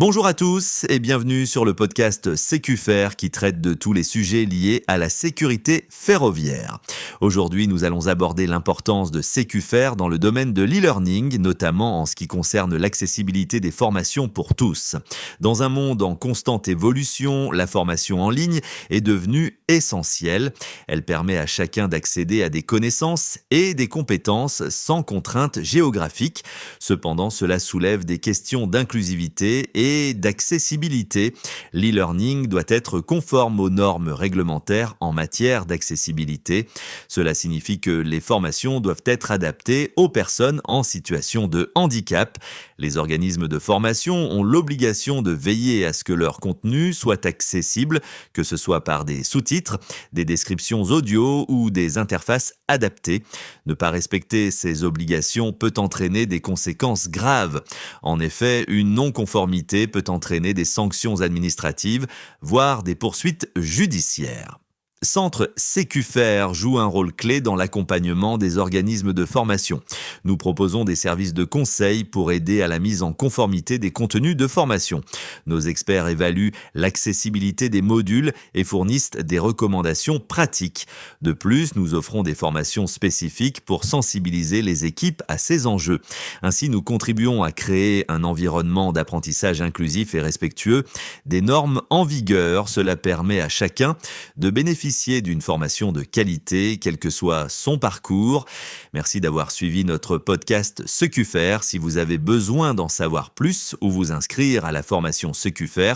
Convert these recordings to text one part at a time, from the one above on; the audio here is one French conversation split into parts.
Bonjour à tous et bienvenue sur le podcast SécuFer qui traite de tous les sujets liés à la sécurité ferroviaire. Aujourd'hui, nous allons aborder l'importance de SécuFer dans le domaine de l'e-learning, notamment en ce qui concerne l'accessibilité des formations pour tous. Dans un monde en constante évolution, la formation en ligne est devenue essentielle. Elle permet à chacun d'accéder à des connaissances et des compétences sans contraintes géographiques. Cependant, cela soulève des questions d'inclusivité et d'accessibilité. L'e-learning doit être conforme aux normes réglementaires en matière d'accessibilité. Cela signifie que les formations doivent être adaptées aux personnes en situation de handicap. Les organismes de formation ont l'obligation de veiller à ce que leur contenu soit accessible, que ce soit par des sous-titres, des descriptions audio ou des interfaces adaptées. Ne pas respecter ces obligations peut entraîner des conséquences graves. En effet, une non-conformité peut entraîner des sanctions administratives, voire des poursuites judiciaires. Centre SécuFer joue un rôle clé dans l'accompagnement des organismes de formation. Nous proposons des services de conseil pour aider à la mise en conformité des contenus de formation. Nos experts évaluent l'accessibilité des modules et fournissent des recommandations pratiques. De plus, nous offrons des formations spécifiques pour sensibiliser les équipes à ces enjeux. Ainsi, nous contribuons à créer un environnement d'apprentissage inclusif et respectueux des normes en vigueur. Cela permet à chacun de bénéficier d'une formation de qualité, quel que soit son parcours. Merci d'avoir suivi notre podcast SécuFer. Si vous avez besoin d'en savoir plus ou vous inscrire à la formation SécuFer,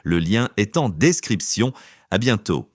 le lien est en description. À bientôt.